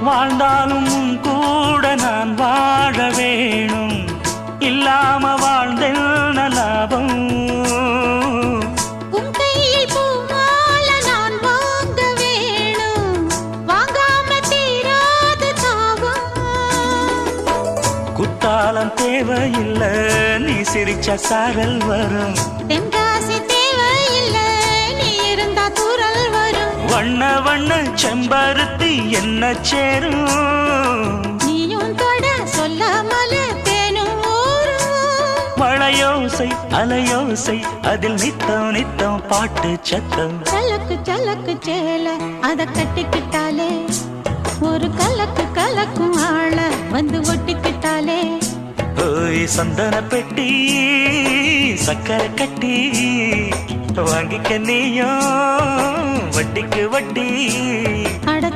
வாழ்ந்தாலும் உன் கூட நான் வாழ வேணும், இல்லாம வாழ்ந்தென்ன லாபம்? உன் கையில் பூமால நான் வாங்க வேணும், வாங்காம தீராத தாகம். குத்தாலம் தேவையில்லை, நீ சிரிச்ச சாரல் வரும். தென்காசி தேவையில்லை, நீ இருந்தா தூரல் வரும். வண்ண வண்ண செம்பருத்தி என்ன சேரும், நீயும் தொட சொல்லாமல தேனும் ஊரும். மழையோசை அலையோசை அதில் நித்தம் நித்தம் பாட்டு சத்தம். சலக்கு சலக்கு சேல அத கட்டிக்கிட்டாலே, ஒரு கலக்கு கலக்கும் ஆள வந்து ஒட்டிக்கிட்டாலே. ஓய் சந்தன பெட்டி சக்கரை கட்டி, வாங்கிக்க நீயும் வட்டிக்கு வட்டி. அட